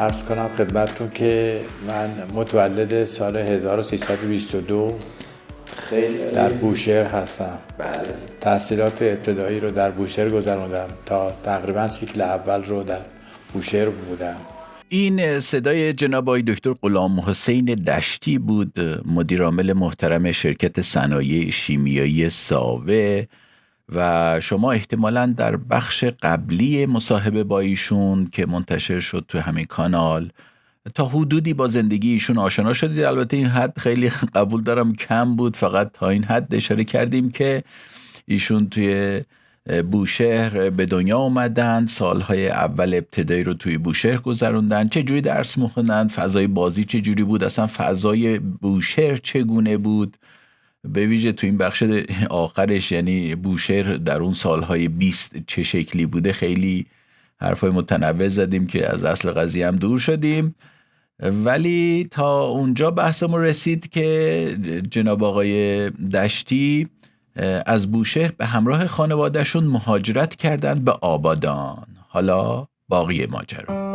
عرض کنم خدمتتون که من متولد سال 1322 در بوشهر هستم. بله. تحصیلات ابتدایی رو در بوشهر گذروندم تا تقریبا سیکل اول رو در بوشهر بودم. این صدای جناب آقای دکتر غلام حسین دشتی بود، مدیر عامل محترم شرکت صنایع شیمیایی ساوه، و شما احتمالاً در بخش قبلی مصاحبه با ایشون که منتشر شد تو همین کانال تا حدودی با زندگی ایشون آشنا شدید. البته این حد خیلی قبول دارم کم بود، فقط تا این حد اشاره کردیم که ایشون توی بوشهر به دنیا اومدن، سالهای اول ابتدایی رو توی بوشهر گذروندن، چه جوری درس می‌خوندن، فضای بازی چه جوری بود، اصلا فضای بوشهر چگونه بود، به ویژه تو این بخش آخرش یعنی بوشهر در اون سالهای 20 چه شکلی بوده. خیلی حرفای متنوع زدیم که از اصل قضیه هم دور شدیم، ولی تا اونجا بحثمون رسید که جناب آقای دشتی از بوشهر به همراه خانوادهشون مهاجرت کردند به آبادان. حالا باقی ماجرا.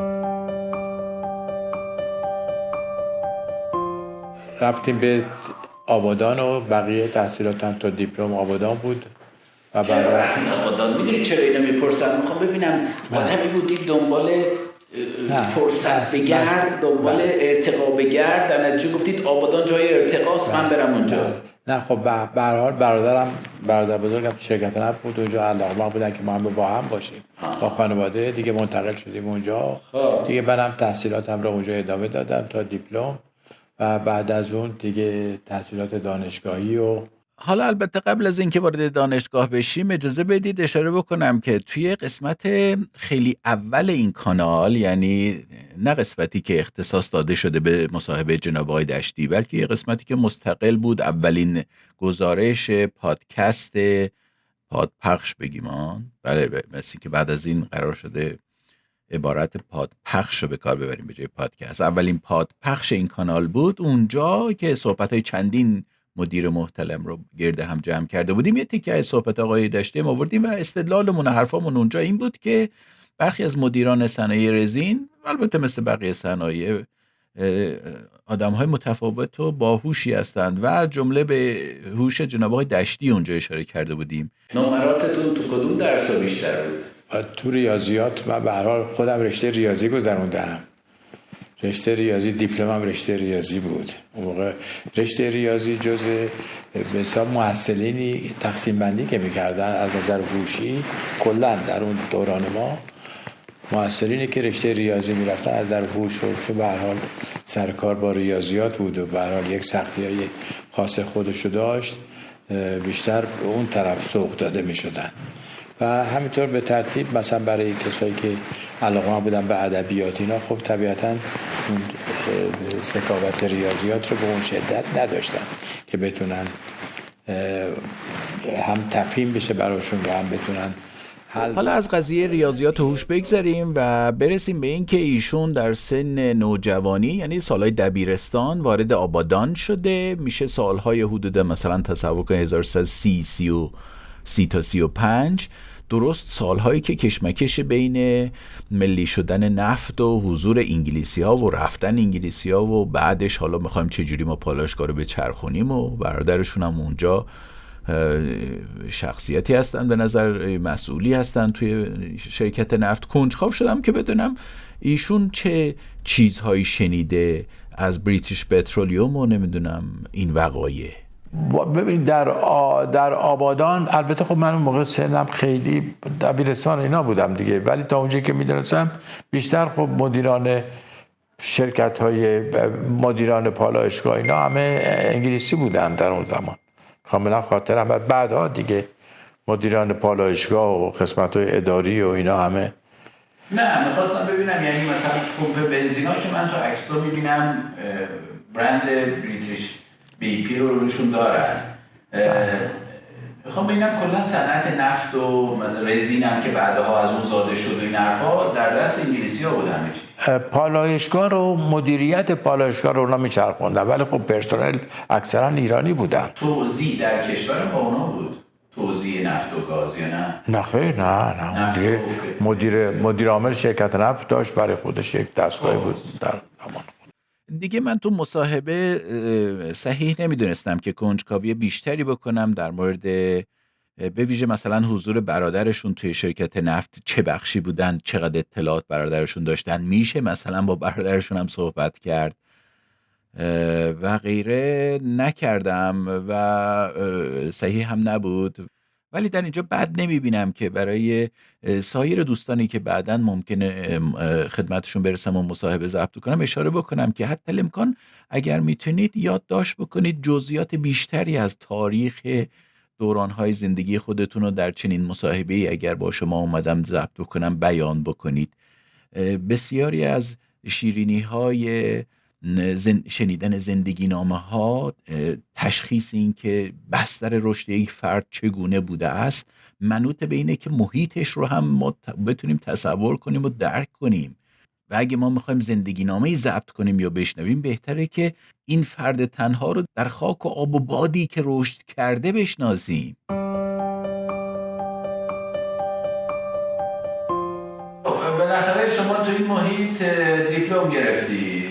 رفتیم به آبادان و بقیه تحصیلاتم تا دیپلم آبادان بود و بعد آبادان. میدونی چرا اینو میپرسم؟ میخوام ببینم آدمی بودید دنبال فرصت بگرد، دنبال ارتقا بگرد، در نتیجه گفتید آبادان جای ارتقاست، من برم اونجا. نه خب به هر حال برادر بزرگم شرکت نفت بود اونجا، علاقه‌مند بودن که ما هم با هم باشیم با خانواده دیگه. منتقل شدیم اونجا دیگه، منم تحصیلاتم رو اونجا ادامه دادم تا دیپلم و بعد از اون دیگه تحصیلات دانشگاهی. و حالا البته قبل از اینکه وارد دانشگاه بشیم اجازه بدید اشاره بکنم که توی قسمت خیلی اول این کانال، یعنی نه قسمتی که اختصاص داده شده به مصاحبه جناب آقای دشتی، بلکه یه قسمتی که مستقل بود، اولین گزارش پادکست پادپخش بگیم بله، مثل که بعد از این قرار شده عبارت پادپخش رو به کار ببریم به جای پادکست. اولین پادپخش این کانال بود، اونجا که صحبت‌های چندین مدیر محترم رو گرد هم جمع کرده بودیم. یه تیکه از صحبت آقای دشتی ما آوردیم و استدلالمون و حرفامون اونجا این بود که برخی از مدیران صنایع رزین، البته مثل بقیه صنایع، آدم‌های متفاوت و باهوشی هستند و از جمله به هوش جناب آقای دشتی اونجا اشاره کرده بودیم. نمراتتون تو کدوم درس‌ها بیشتر بود؟ تو ریاضیات. من به هر حال خودم رشته ریاضی گذروندم، رشته ریاضی، دیپلمم رشته ریاضی بود. اون موقع رشته ریاضی جزء به حساب محصلینی تقسیم بندی که می‌کردن از نظر هوشی، کلا در اون دوران ما محصلینی که رشته ریاضی می‌رفتن از نظر هوش و چون به هر حال سرکار با ریاضیات بود و به هر حال یک سختی‌های خاص خودشو داشت، بیشتر به اون طرف سوق داده می‌شدن. و همینطور به ترتیب مثلا برای کسایی که علاقه‌مند بودن به ادبیات اینا، خب طبیعتاً اون ذکاوت ریاضیات رو به اون شدت نداشتن که بتونن هم تفهیم بشه براشون و هم بتونن حل. حالا از قضیه ریاضیات و هوش بگذریم و برسیم به این که ایشون در سن نوجوانی، یعنی سالهای دبیرستان، وارد آبادان شده. میشه سالهای حدود مثلا تصور کنید 1330 تا 35، درست سالهایی که کشمکش بین ملی شدن نفت و حضور انگلیسی ها و رفتن انگلیسی ها و بعدش حالا میخوایم چجوری ما پالایشگاه رو بچرخونیم، و برادرشون هم اونجا شخصیتی هستن، به نظر مسئولی هستن توی شرکت نفت. کنجکاو شدم که بدونم ایشون چه چیزهایی شنیده از بریتیش پترولیوم و نمیدونم این وقایع. ببینید در آبادان، البته خب من اون موقع سنم خیلی دبیرستان اینا بودم دیگه، ولی تا اونجایی که میدونستم بیشتر خب مدیران شرکت‌های، مدیران پالایشگاه اینا همه انگلیسی بودن در اون زمان، کاملا خاطرم. بعدها دیگه مدیران پالایشگاه و قسمت‌های اداری و اینا همه. نه میخواستم ببینم یعنی مثلا پمپ بنزینا که من تو عکس‌ها میبینم برند بریتیش BP رو روشون دارن، میخوام ببینم کلا صنعت نفت و رزین هم که بعدها از اون زاده شد و این حرفا در دست انگلیسی‌ها بود همه چی. پالایشگاه رو، مدیریت پالایشگاه رو اونا میچرخوندن، ولی خب پرسنل اکثرا ایرانی بودن. توزیع در کشور با اونا بود. توزیع نفت و گاز یا نه؟ نه خیر، نه دیگه مدیر عامل شرکت نفت داشت، برای خودش یک دستگاهی بود در زمان. دیگه من تو مصاحبه صحیح نمیدونستم که کنجکاوی بیشتری بکنم در مورد به ویژه مثلا حضور برادرشون توی شرکت نفت، چه بخشی بودن، چقدر اطلاعات برادرشون داشتن، میشه مثلا با برادرشون هم صحبت کرد و غیره. نکردم و صحیح هم نبود. ولی در اینجا بد نمیبینم که برای سایر دوستانی که بعداً ممکنه خدمتشون برسم و مصاحبه ضبط کنم اشاره بکنم که حتی الامکان اگر میتونید یادداشت بکنید جزئیات بیشتری از تاریخ دورانهای زندگی خودتون رو در چنین مصاحبه‌ای اگر با شما اومدم ضبط بکنم بیان بکنید. بسیاری از شیرینی‌های شنیدن زندگی نامه ها، تشخیص این که بستر رشد یک فرد چگونه بوده است منوط به اینه که محیطش رو هم ما بتونیم تصور کنیم و درک کنیم. و اگه ما میخوایم زندگی نامه‌ای ضبط کنیم یا بشنویم، بهتره که این فرد تنها رو در خاک و آب و بادی که رشد کرده بشناسیم. بالاخره شما تو این محیط دیپلم گرفتی.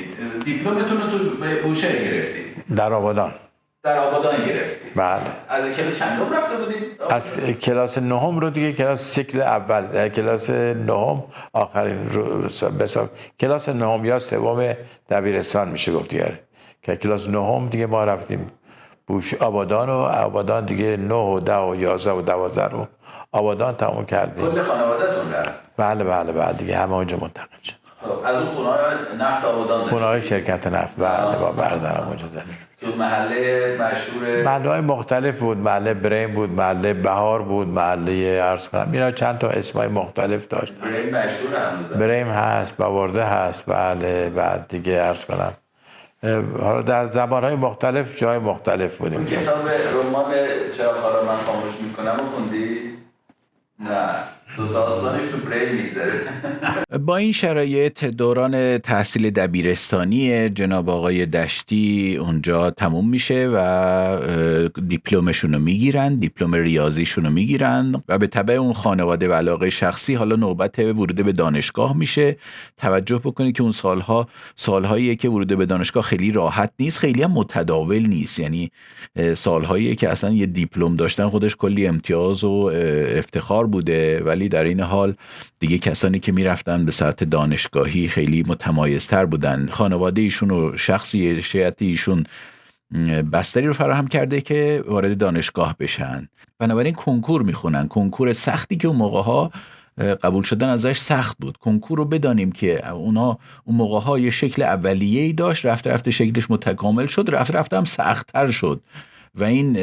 دیپلمتون رو تو بوشهر گرفتی؟ در آبادان. در آبادان گرفتی؟ بله. از کلاس چندم رفته بودید؟ از کلاس نهم رو دیگه، کلاس سیکل اول، کلاس نهم آخرین رو کلاس نهم یا سوم دبیرستان میشه گفت دیگه. که کلاس نهم دیگه ما رفتیم آبادان، و آبادان دیگه 9 و 10 و 11 و 12 رو آبادان تموم کردیم. کل خانواده‌تون رفت؟ بله دیگه همه اونجا منتقل شد. از اون خونه‌های نفت آبادان داشت؟ خونه‌های شرکت نفت، بله، با برادرم اونجا زندگی. تو محله مشهور؟ محله‌های مختلف بود، محله بریم بود، محله بهار بود، محله عرض کنم اینا چند تا اسمای مختلف داشت. بریم مشهور هنوز؟ بریم هست، باورده هست، بله. بعد دیگه عرض کنم حالا در زبان‌های مختلف جای مختلف بودیم. اون کتاب رمان چرا حالا من خاموش میکنم رو خوندی؟ نه، دو داستانش تو بریم میگذره. با این شرایط دوران تحصیل دبیرستانی جناب آقای دشتی اونجا تموم میشه و دیپلمشون رو میگیرن، دیپلم ریاضیشون رو میگیرن و به تبع اون خانواده و علاقه شخصی حالا نوبت ورود به دانشگاه میشه. توجه بکنید که اون سالهاییه که ورود به دانشگاه خیلی راحت نیست، خیلی هم متداول نیست. یعنی سالهاییه که اصلا یه دیپلم داشتن خودش کلی امتیاز و افتخار بوده، ولی در این حال دیگه کسانی که میرفتن به سطح دانشگاهی خیلی متمایزتر بودن. خانواده ایشون و شخصیت ایشون بستری رو فراهم کرده که وارد دانشگاه بشن، بنابراین کنکور میخونن. کنکور سختی که اون موقع ها قبول شدن ازش سخت بود. کنکور رو بدانیم که اون موقع ها یه شکل اولیه‌ای داشت، رفته شکلش متکامل شد، رفته هم سخت‌تر شد و این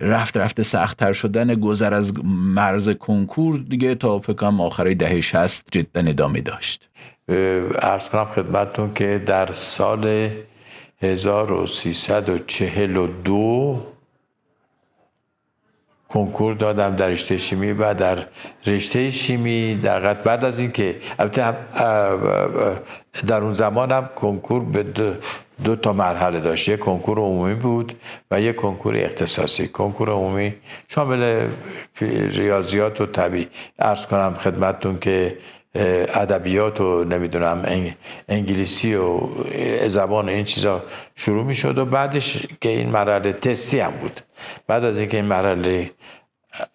رفته سخت‌تر شدن گذر از مرز کنکور دیگه تا فکر کنم آخرای دهه 60 جدا ادامه داشت. عرض کنم خدمتتون که در سال 1342 کنکور دادم در رشته شیمی و در رشته شیمی بعد از این که البته در اون زمان هم کنکور به دو تا مرحله داشت. یک کنکور عمومی بود و یک کنکور اختصاصی. کنکور عمومی شامل ریاضیات و طبیعی، عرض کنم خدمتتون که ادبیات و نمیدونم انگلیسی و زبان این چیزا شروع می شد و بعدش که این مرحله تستی هم بود. بعد از اینکه این مرحله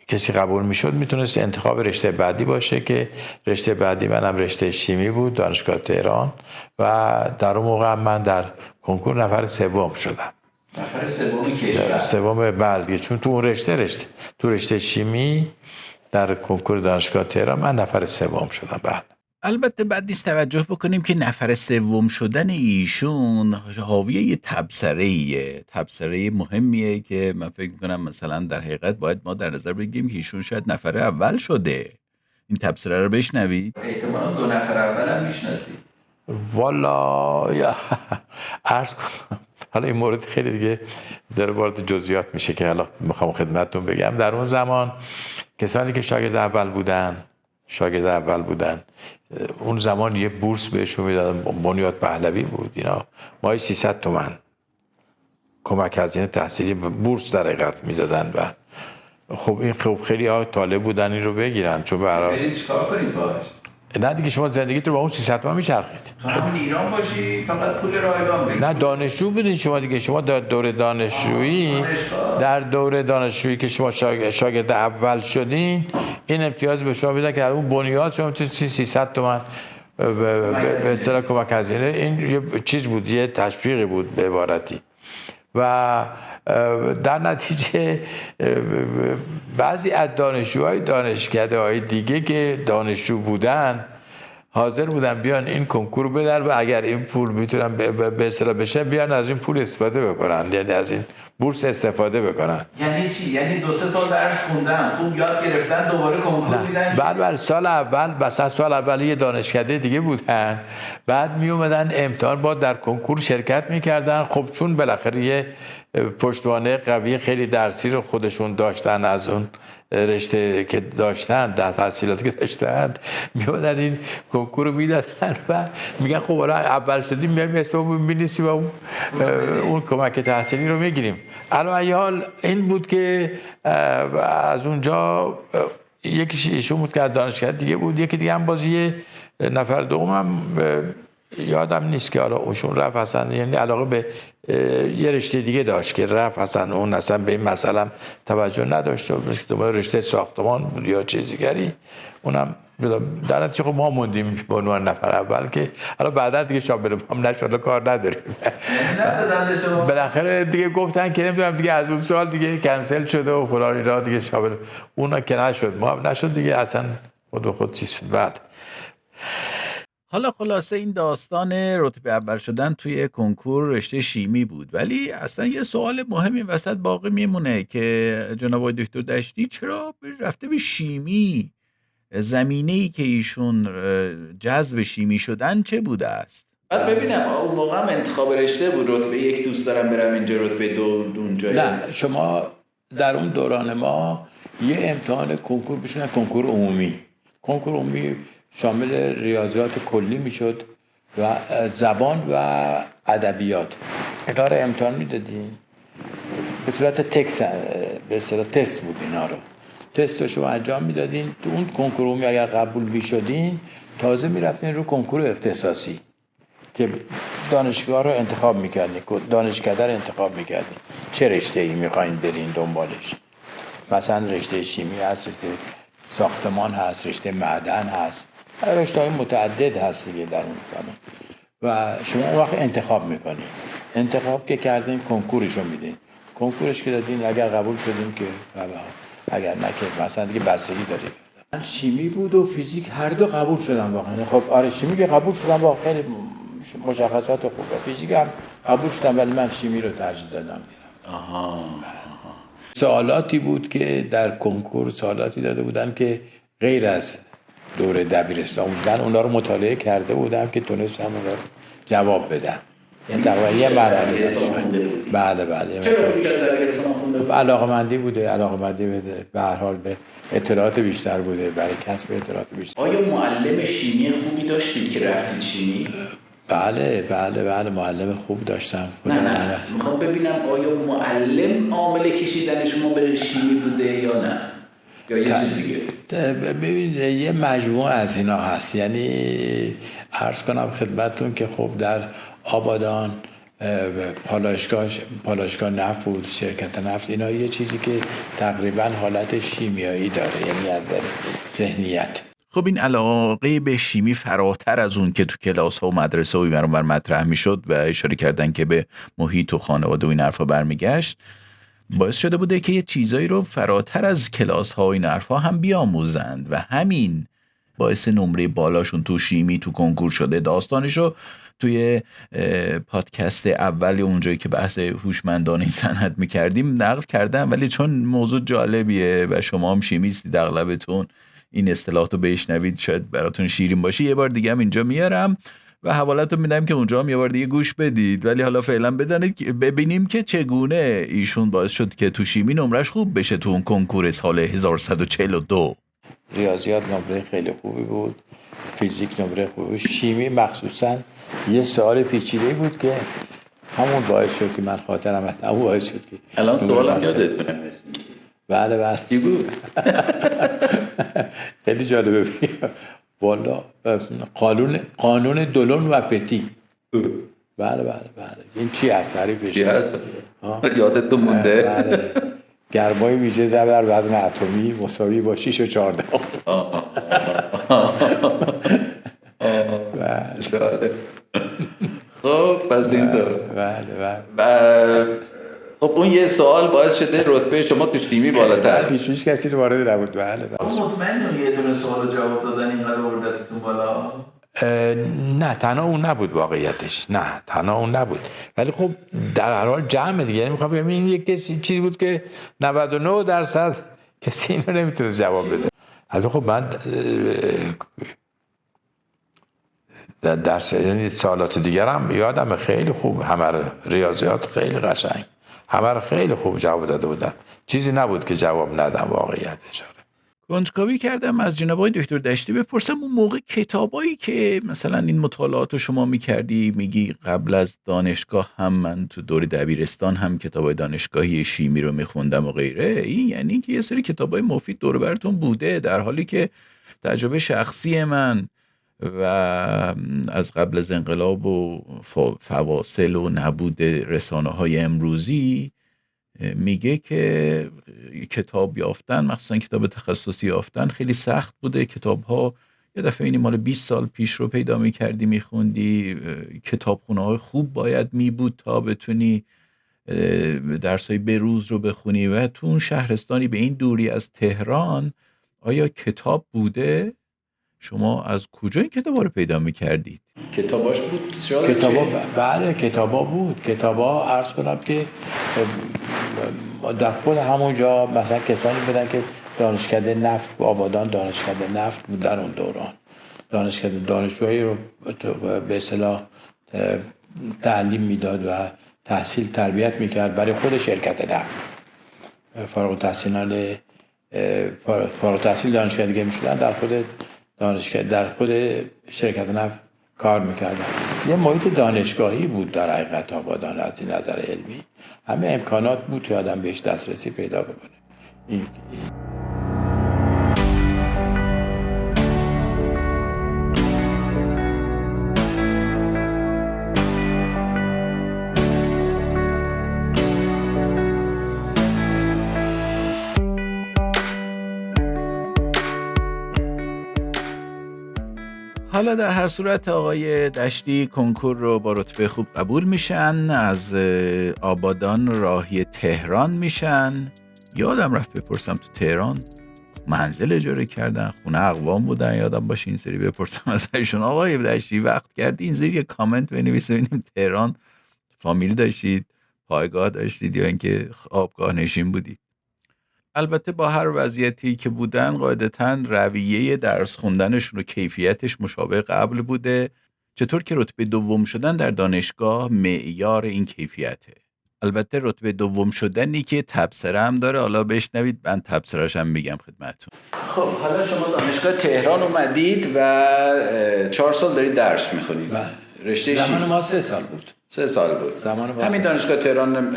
کسی قبول می شد میتونست انتخاب رشته بعدی باشه که رشته بعدی منم رشته شیمی بود دانشگاه تهران و در اون موقع من در کنکور نفر سوم شدم. نفر سوم کشور؟ سوم بلدی، چون تو اون تو رشته شیمی در کنکور دانشگاه تهران من نفر سوم شدم. بله. البته بعد نیست توجه بکنیم که نفر سوم شدن ایشون حاوی یه تبصره مهمیه که من فکر میکنم مثلا در حقیقت باید ما در نظر بگیریم که ایشون شاید نفر اول شده. این تبصره رو بشنوید. احتمالا 2 نفر اول هم میشناسی. والا یا عرض کنم حالا این مورد خیلی دیگه در وارد جزئیات میشه که حالا میخوام خدمتتون بگم. در اون زمان کسانی که شاگرد اول بودن اون زمان یه بورس بهشون میدادن، بنیاد پهلوی بود، اینا ماهی 300 تومن کمک هزینه تحصیلی بورس در حقیقت میدادن و خب این خب خیلی ها طالب بودن این رو بگیرن، چون برای برید چیکار کنید باهاش؟ نه دیگه شما زندگیت رو با اون 300 تومن میچرخید. تو همین ایران باشی فقط پول رایگان بگیری. نه دانشجو بودین شما دیگه، شما در دوره دانشجویی در دوره دانشجویی که شما شاگرد اول شدین این امتیاز به شما میدن که اون بنیاد شما 300 تومن به اصطلاح کمک هزینه. این یه چیز بود، یه تشویقی بود به عبارتی. و در نتیجه بعضی از دانشجوهای دانشکده‌های دیگه که دانشجو بودن حاضر بودن بیان این کنکور رو بدن و اگر این پول میتونن به اصطلاح بشه بیان از این پول استفاده بکنن، یعنی از این بورس استفاده بکنن. یعنی چی؟ یعنی 2-3 سال درس خوندن، خوب یاد گرفتن، دوباره کنکور میدن؟ بعد سال اول مثلا سال اول یه دانشکده دیگه بودن، بعد می اومدن امتحان با در کنکور شرکت میکردن. خب چون بالاخره یه پشتوانه قوی خیلی درسی رو خودشون داشتن از اون رشته که داشتن، در تحصیلاتی که داشتن، میادن این کنکور رو میدادن و میگن خب حالا اول شدیم میایم اسممون می‌نویسیم و اون کمک تحصیلی رو میگیریم. علاوه حال این بود که از اونجا یکی ایشون بود که از دانشگاه دیگه بود، یکی دیگه هم باز یه نفر دومم یادم نیست که حالا اوشون رفت اصلا، یعنی علاقه به یه رشته دیگه داشت که رفت اصلا، اون اصلا به این مسئله توجه نداشت، دوباره رشته ساختمان بود یا چیز دیگری. اونم در نتیجه خب ما موندیم به عنوان نفر اول که حالا بعدا دیگه شامل هم نشد، کار نداریم. بالاخره دیگه گفتن که نمیدونم دیگه از اون سال دیگه کنسل شده و فلان اینا دیگه شامل اونا که نشد، ما هم نشد دیگه، اصلا خود به خود چیز بعد. حالا خلاصه این داستان رتبه اول شدن توی کنکور رشته شیمی بود، ولی اصلا یه سوال مهم این وسط باقی میمونه که جناب آقای دکتر دشتی چرا رفته به شیمی؟ زمینه‌ای که ایشون جذب شیمی شدن چه بوده است؟ بعد ببینم اون موقع هم انتخاب رشته بود، رتبه 1 دوست دارم برم اینجا، رتبه 2 اونجا. نه شما در اون دوران ما یه امتحان کنکور بشونه، کنکور عمومی. کنکور عمومی شامل ریاضیات کلی میشد و زبان و ادبیات. اینا رو امتحان میدادین به صورت به اصطلاح تست بود. اینا رو تست رو شما انجام میدادین. تو اون کنکور عمومی اگر قبول میشدین تازه میرفتین رو کنکور اختصاصی که دانشگاه رو انتخاب میکردین، دانشکده رو انتخاب میکردین چه رشته ای میخواین برین دنبالش. مثلا رشته شیمی هست، رشته ساختمان هست، رشته معدن هست، رشته‌های متعدد هست دیگه در اون زمان. و شما اون وقت انتخاب میکنین. انتخاب که کردین کنکورش رو میدین. کنکورش که دادین اگر قبول شدین که اگر نه که مثلا دیگه بستگی داره. من شیمی بود و فیزیک هر دو قبول شدم واقعا. خب آره شیمی که قبول شدم واقعا خیلی مشخصات خوبه. فیزیک هم قبول شدم ولی من شیمی رو ترجیح دادم. سوالاتی بود که در کنکور سوالاتی داده بودن که غیر از دوره دبیرستان بودن، اونا رو مطالعه کرده بودم که تونستم اونا رو جواب بدم. یعنی تقریبا یه مرحله بله علاقه‌مندی بوده به هر حال به اطلاعات بیشتر بوده، برای کسب اطلاعات بیشتر. آیا معلم شیمی خوبی داشتید که رفتید شیمی؟ بله معلم خوب داشتم. نه میخوام ببینم آیا معلم عامل کشیدن شما به شیمی بوده یا نه، یا یه چیز دیگه؟ ببینید یه مجموعه از اینا هست. یعنی عرض کنم خدمتتون که خب در آبادان پالایشگاه نفت بود، شرکت نفت، اینا یه چیزی که تقریبا حالت شیمیایی داره، یعنی از ذهنیت. خب این علاقه به شیمی فراتر از اون که تو کلاس ها و مدرسه و اینور مطرح میشد و اشاره کردن که به محیط و خانواده و این حرفا برمیگشت، باعث شده بوده که یه چیزایی رو فراتر از کلاس ها و این حرفا هم بیاموزند و همین باعث نمره بالاشون تو شیمی تو کنکور شده. داستانشو توی پادکست اولی اونجایی که بحث هوشمندانه این صنعت میکردیم نقل کردم، ولی چون موضوع جالبیه و شما هم شیمیستید اغلبتون این اصطلاحاتو بشنوید شاید براتون شیرین باشه، یه بار دیگه هم اینجا میارم و حوالتو میدم که اونجا هم یه بار دیگه گوش بدید. ولی حالا فعلا ببینیم که چگونه ایشون باعث شد که تو شیمی نمرش خوب بشه تو اون کنکور سال 1142. ریاضیات نمره خیلی خوبی بود، فیزیک نمره خوبی بود، شیمی مخصوصا یه سوال پیچیده بود که همون باعث شد که من خاطرم همون باعث شد که الان سوالم یادت بله چی بود؟ خیلی جالبه بگم والا قانون دولون و پتی. بله این چی هست تعریفش؟ چی هست؟ یادت تو مونده؟ بله گرمای ویژه در وزن اتمی مساوی با 6 و 14. خب پس این دار. بله خب اون یه سوال باعث شده رتبه شما تو شیمی بالاتر. هیچ کسی وارد نبود. بله مطمئنم یه دونه سوال جواب دادن اینقدر آوردتتون بالا؟ نه تنها اون نبود واقعیتش، نه تنها اون نبود، ولی خب در هر حال جمع دیگه. یعنی میخوام بگم این یک چیزی بود که 99% کسی اینو نمیتونه جواب بده. البته خب من در سالات دیگرم یادم خیلی خوب همه ریاضیات خیلی قشنگ، همه رو خیلی خوب جواب داده بودم، چیزی نبود که جواب ندم واقعیتش. کنجکاوی کردم از جناب آقای دکتر دشتی بپرسم اون موقع کتابایی که مثلا این مطالعات رو شما میکردی، میگی قبل از دانشگاه هم من تو دوره دبیرستان هم کتابای دانشگاهی شیمی رو میخوندم و غیره، این یعنی که یه سری کتابای مفید دور براتون بوده، در حالی که تجربه شخصی من و از قبل از انقلاب و فواصل و نبود رسانه‌های امروزی میگه که کتاب یافتن، مخصوصا کتاب تخصصی یافتن خیلی سخت بوده. کتاب ها یه دفعه اینی مال 20 سال پیش رو پیدا میکردی میخوندی، کتابخونه های خوب باید میبود تا بتونی درسای بروز رو بخونی و تو اون شهرستانی به این دوری از تهران آیا کتاب بوده؟ شما از کجا این کتابا رو پیدا میکردید؟ کتاباش بود؟ بله کتابا بود. کتابا عرض کنم که در خود همونجا مثلا کسانی بودن که دانشکده نفت آبادان دانشکده نفت بود در اون دوران، دانشجوهایی رو به اصطلاح تعلیم میداد و تحصیل تربیت میکرد برای خود شرکت نفت. فارغ التحصیل دانشکده میشدن در خود شرکت نفت کار میکردن. یه محیط دانشگاهی بود در حقیقت آبادان از این نظر علمی، همه امکانات بود که آدم بهش دسترسی پیدا بکنه. حالا در هر صورت آقای دشتی کنکور رو با رتبه خوب قبول میشن، از آبادان راهی تهران میشن. یادم رفت بپرسم تو تهران منزل اجاره کردن، خونه اقوام بودن، یادم باشه این سری بپرسم ازشون آقای دشتی وقت کردی این سری یه کامنت بنویسید ببینیم تهران فامیل داشتید، پایگاه داشتید یا اینکه آبگاه نشین بودید. البته با هر وضعیتی که بودن قاعدتاً رویه درس خوندنشون و کیفیتش مشابه قبل بوده. چطور که رتبه دوم شدن در دانشگاه معیار این کیفیته. البته رتبه دوم شدنی که تبصره هم داره، حالا بشنوید من تبصره‌اش هم میگم خدمتتون. خب حالا شما دانشگاه تهران اومدید و 4 سال دارید درس میخونید. رشته زمان ما 3 سال بود. 3 سال بود. زمان ما همین دانشگاه تهران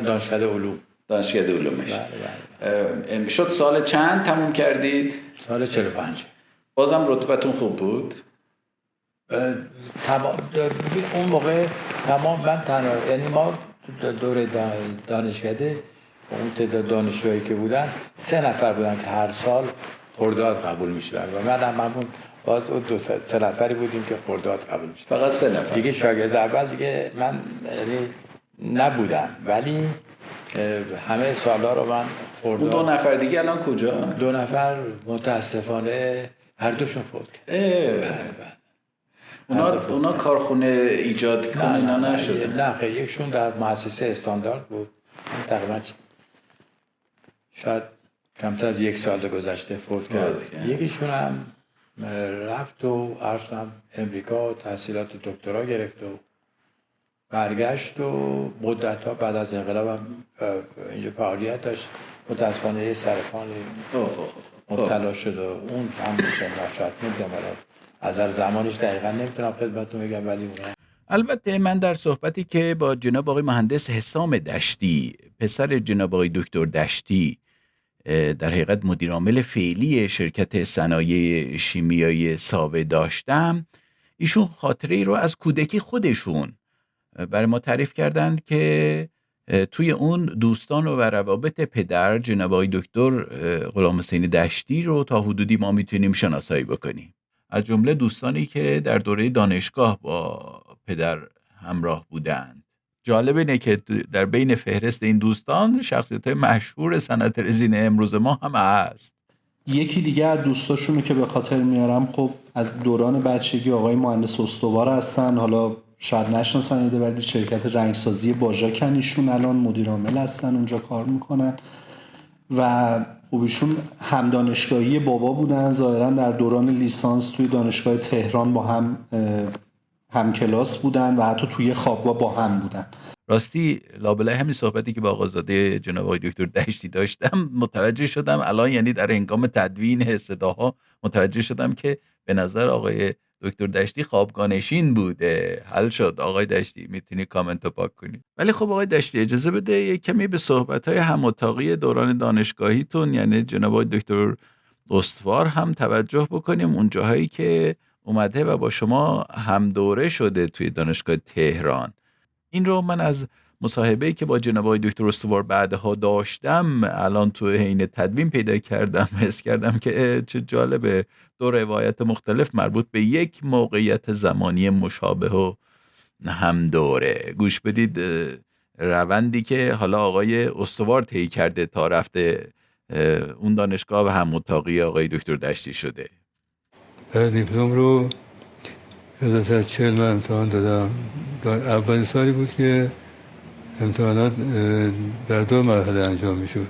دانشکده علوم. دانشکده علومش. بله. شد سال چند تموم کردید؟ سال 45. بازم رتبتون خوب بود؟ اون موقع تمام من تنها، یعنی ما دور دانشکده اون تعداد دانشجویی که بودن 3 نفر بودن که هر سال خرداد قبول میشدن و من هم همون باز اون 2-3 نفری بودیم که خرداد قبول میشدن. فقط 3 نفر دیگه شاگرد اول دیگه من یعنی نبودم، ولی همه سوالا رو من خرداد. اون 2 نفر دیگه الان کجا؟ 2 نفر متاسفانه هر دوشون فوت کردن. اونا کارخونه ایجاد کنه اینا نشده؟ نه خیلی. یکشون در مؤسسه استاندارد بود، تقریبا شاید کمتر از 1 سال گذشته فوت کرد. یکیشون هم رفت و عرضم امریکا تحصیلات دکترا گرفت و برگشت و مدت‌ها بعد از انقلاب هم اینجا فعالیت داشت. متاسفانه سرطان مبتلا شد و اون هم شاید نمیدونم از هر زمانش دقیقا نمیتونم خدمتتون بگم، ولی اونا البته من در صحبتی که با جناب آقای مهندس حسام دشتی، پسر جناب آقای دکتر دشتی، در حقیقت مدیر عامل فعلی شرکت صنایع شیمیایی ساوه داشتم، ایشون خاطره ای رو از کودکی خودشون برای ما تعریف کردند که توی اون دوستان و روابط پدر جناب آقای دکتر غلام حسین دشتی رو تا حدودی ما میتونیم شناسایی بکنیم. از جمله دوستانی که در دوره دانشگاه با پدر همراه بودند. جالب اینه که در بین فهرست این دوستان شخصیت‌های مشهور صنعت رزین امروز ما هم هست. یکی دیگه از دوستاشونو که به خاطر میارم، خب از دوران بچگی آقای مهندس استوار هستن. حالا شاید نشناسن ولی شرکت رنگسازی باژاکن، ایشون الان مدیر عامل هستن، اونجا کار میکنن و خب ایشون هم دانشگاهی بابا بودن. ظاهرا در دوران لیسانس توی دانشگاه تهران با هم کلاس بودن و حتی توی خوابگاه با هم بودن. راستی لابلای همین صحبتی که با آقازاده جناب آقای دکتر دشتی داشتم متوجه شدم الان، یعنی در هنگام تدوین صداها متوجه شدم که به نظر آقای دکتر دشتی خوابگاه نشین بوده. حل شد آقای دشتی، میتونی کامنت رو پاک کنی. ولی خب آقای دشتی اجازه بده یک کمی به صحبت‌های هم اتاقی دوران دانشگاهیتون، یعنی جناب آقای دکتر استوار هم توجه بکنیم، اون جاهایی که اومده و با شما هم دوره شده توی دانشگاه تهران. این رو من از مصاحبه‌ای که با جناب آقای دکتر استوار بعدها داشتم الان تو حین تدوین پیدا کردم، حس کردم که چه جالبه، دو روایت مختلف مربوط به یک موقعیت زمانی مشابه و هم دوره. گوش بدید روندی که حالا آقای استوار طی کرده تا رفته اون دانشگاه و هم اتاقی آقای دکتر دشتی شده. دیپلم رو 1940 من امتحان دادم. اولین سالی بود که امتحانات در 2 مرحله انجام میشد،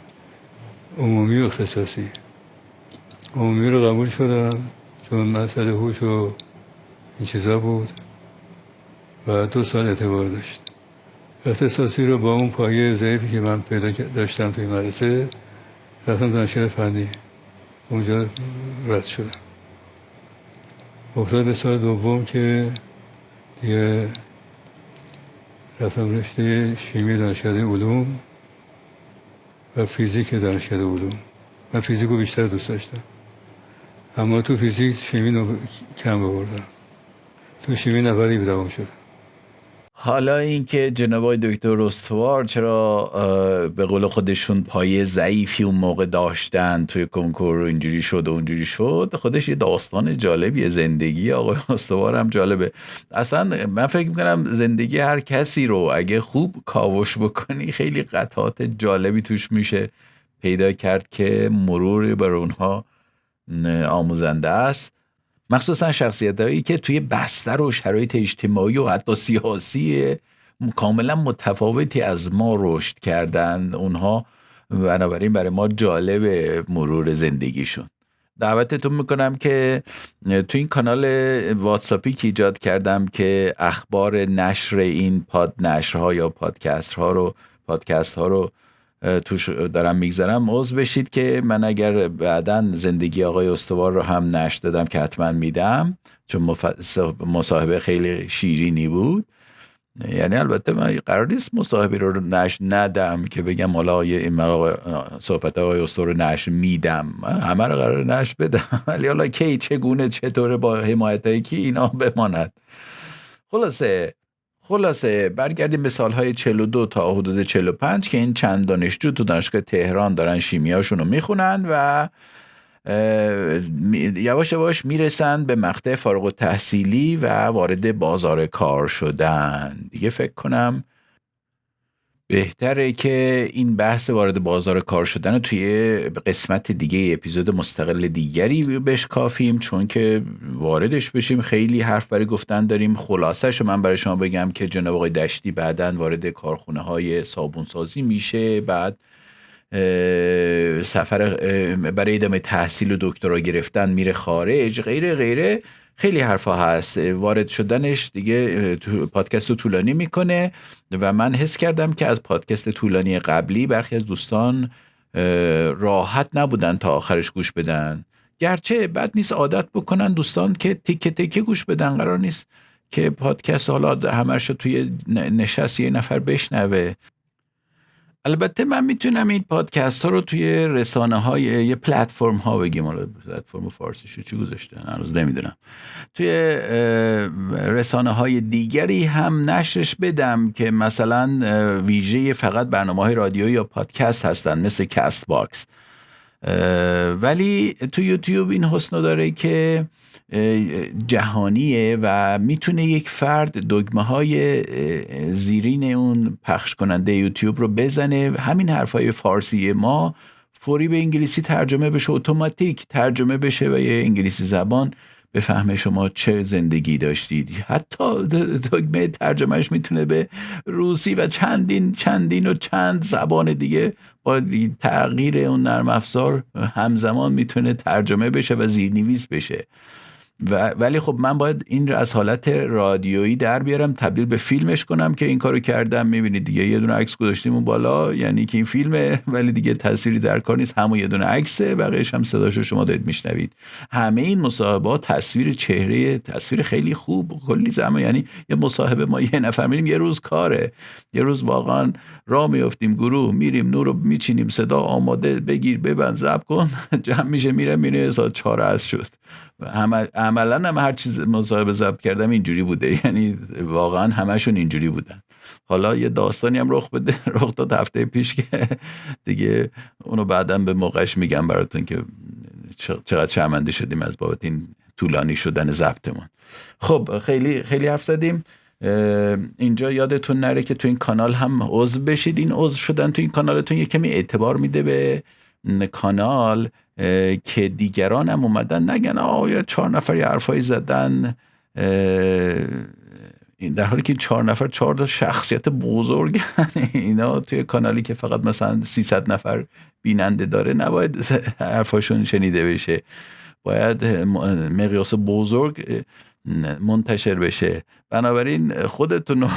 عمومی و اختصاصی. عمومی رو قبول شدم چون مسئله هوش و این چیزا بود و 2 سال اعتبار داشت. اختصاصی رو با اون پایه ضعیفی که من پیدا داشتم توی مدرسه رفتم دانشگاه فنی، اونجا رد شدم. افتاد به سال دوم که دیگه رفتم رشته شیمی دانشکده علوم و فیزیک دانشکده علوم. من فیزیک رو بیشتر دوست داشتم، اما تو فیزیک شیمی رو کم آوردم. تو شیمی نفری به دوام شد. حالا اینکه جناب آقای دکتر استوار چرا به قول خودشون پایه ضعیفی اون موقع داشتن توی کنکور اینجوری شد و اونجوری شد، خودش یه داستان جالبیه. زندگی آقای استوار هم جالبه. اصلا من فکر میکنم زندگی هر کسی رو اگه خوب کاوش بکنی خیلی قطعات جالبی توش میشه پیدا کرد که مرور بر اونها آموزنده است، مخصوصا شخصیتایی که توی بستر و شرایط اجتماعی و حتی سیاسی کاملا متفاوتی از ما رشد کردن. اونها بنابراین برای ما جالب مرور زندگیشون. دعوتتون میکنم که توی این کانال واتساپی که ایجاد کردم که اخبار نشر این نشرها یا پادکست ها رو توش دارم میگذارم، عضو بشید که من اگر بعداً زندگی آقای استوار رو هم نشر دادم که حتما میدم، چون مصاحبه خیلی شیرینی بود. یعنی البته من قرار نیست مصاحبه رو نشر ندم که بگم حالا این صحبت آقای استوار رو نشر میدم، همه رو قرار نشر بدم، ولی حالا کی، چگونه، چطوره، با حمایتایی که اینا بماند. خلاصه برگردیم به سالهای 42 تا حدود 45 که این چند دانشجو تو دانشگاه تهران دارن شیمیاشون رو میخونن و یواش یواش میرسن به مقطع فارغ التحصیلی و وارد بازار کار شدن. دیگه فکر کنم بهتره که این بحث وارد بازار کار شدن رو توی قسمت دیگه، اپیزود مستقل دیگری بشکافیم، چون که واردش بشیم خیلی حرف برای گفتن داریم. خلاصش رو من برای شما بگم که جناب آقای دشتی بعداً وارد کارخونه های صابونسازی میشه، بعد سفر برای ادامه تحصیل و دکترا گرفتن میره خارج، غیره خیلی حرفا هست. وارد شدنش دیگه پادکست رو طولانی میکنه و من حس کردم که از پادکست طولانی قبلی برخی از دوستان راحت نبودن تا آخرش گوش بدن. گرچه بد نیست عادت بکنن دوستان که تیکه تیکه گوش بدن، قرار نیست که پادکست حالا همش توی نشست یه نفر بشنوه. البته من میتونم این پادکست ها رو توی رسانه های یه پلتفرم ها بگیم، حالا پلتفرم فارسیشو چی گذاشته هنوز نمیدونم، توی رسانه های دیگری هم نشرش بدم که مثلا ویژه فقط برنامه های رادیویی یا پادکست هستن مثل کست باکس. ولی تو یوتیوب این حسن داره که جهانیه و میتونه یک فرد دگمه های زیرین اون پخش کننده یوتیوب رو بزنه، همین حرفای فارسی ما فوری به انگلیسی ترجمه بشه، اتوماتیک ترجمه بشه و یه انگلیسی زبان بفهمه شما چه زندگی داشتید. حتی دگمه ترجمهش میتونه به روسی و چندین و چند زبان دیگه با تغییر اون نرم افزار همزمان میتونه ترجمه بشه و زیرنویس بشه. ولی خب من باید این رو از حالت رادیویی در بیارم، تبدیل به فیلمش کنم که این کارو کردم. میبینید دیگه یه دونه عکس گذاشتیم اون بالا، یعنی که این فیلمه، ولی دیگه تأثیری در کار نیست، همون یه دونه عکسه، بقیه‌اش هم صداشو شما دارید میشنوید. همه این مصاحبه‌ها تصویر خیلی خوب کلی زمان، یعنی یه مصاحبه ما یه نفر میریم یه روز کاره، یه روز واقعا راه میافتیم، گروه میریم، نور رو میچینیم، صدا آماده، بگیر ببند ضبط کن، جمع میشه میره میره ساعت 4 عصر شد. عملا هم هر چیز مصاحبه ضبط کردم اینجوری بوده، یعنی واقعا همشون اینجوری بودن. حالا یه داستانی هم رخ داد هفته پیش که دیگه اونو بعداً به موقعش میگم براتون که چقدر شرمنده شدیم از بابت این طولانی شدن ضبطمون. خب خیلی خیلی حرف زدیم. اینجا یادتون نره که تو این کانال هم عضو بشید. این عضو شدن تو این کانالتون یه کمی اعتبار میده به کانال که دیگران هم اومدن نگن یا 4 نفر یه حرفایی زدن، این در حالی که 4 نفر 4 تا شخصیت بزرگ اینا توی کانالی که فقط مثلا 300 نفر بیننده داره نباید حرفاشون شنیده بشه، باید مقیاس بزرگ منتشر بشه. بنابراین خودتون و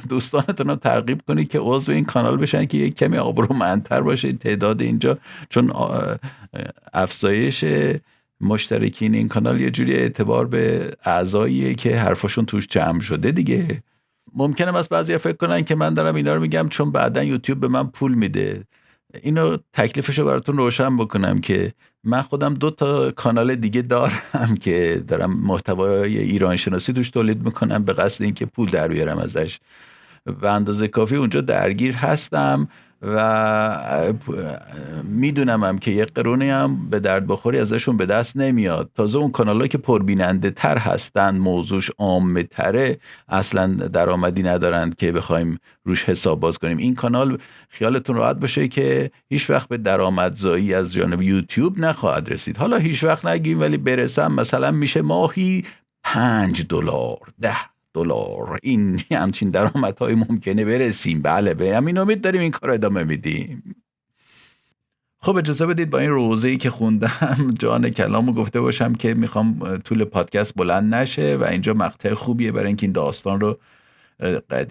دوستانتون رو ترغیب کنید که عضو این کانال بشن که یک کمی آبرومندتر باشه تعداد اینجا، چون افزایش مشترکین این کانال یه جوری اعتبار به اعضاییه که حرفاشون توش جمع شده دیگه. ممکنه بس بعضیا فکر کنن که من دارم اینا رو میگم چون بعدن یوتیوب به من پول میده. اینو تکلیفشو براتون روشن بکنم که من خودم 2 تا کانال دیگه دارم که دارم محتوای ایران شناسی توش تولید میکنم به قصد اینکه پول در بیارم ازش. به اندازه کافی اونجا درگیر هستم و میدونم هم که یه قرونی هم به درد بخوری ازشون به دست نمیاد. تازه اون کانالایی که پربیننده تر هستن، موضوعش عامه تره، اصلا درآمدی ندارن که بخوایم روش حساب باز کنیم. این کانال خیالتون راحت باشه که هیچ وقت به درآمدزایی از جانب یوتیوب نخواهد رسید. حالا هیچ وقت نگیم، ولی برسم مثلا میشه ماهی $5 $10 این همچین درآمدهای ممکنه برسیم. بله به همین امید داریم این کار ادامه میدیم. خب اجازه بدید با این روزه‌ای که خوندم جان کلامو گفته باشم که میخوام طول پادکست بلند نشه و اینجا مقطع خوبیه برای اینکه این داستان رو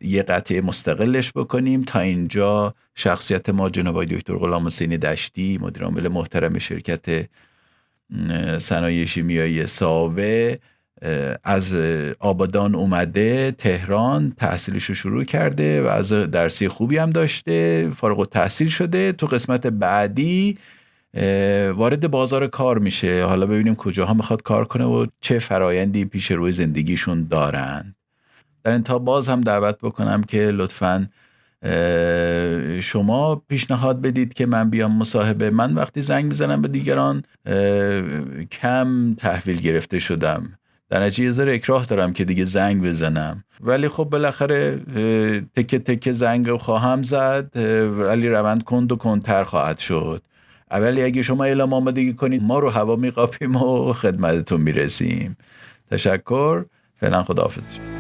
یه قطعه مستقلش بکنیم. تا اینجا شخصیت ما جناب آقای دکتر غلام حسین دشتی، مدیر عامل محترم شرکت صنایع شیمیایی ساوه، از آبادان اومده تهران، تحصیلش رو شروع کرده و از درسی خوبی هم داشته، فارغ التحصیل شده. تو قسمت بعدی وارد بازار کار میشه. حالا ببینیم کجاها میخواد کار کنه و چه فرایندی پیش روی زندگیشون دارن. در انتها باز هم دعوت بکنم که لطفاً شما پیشنهاد بدید که من بیام مصاحبه. من وقتی زنگ میزنم به دیگران کم تحویل گرفته شدم، در نتیجه ذره اکراه دارم که دیگه زنگ بزنم، ولی خب بالاخره تکه تکه زنگ خواهم زد، ولی روند کند و کندتر خواهد شد. اولی اگه شما اعلام آمادگی کنید ما رو هوا میقاپیم و خدمتتون میرسیم. تشکر، فعلا خداحافظ.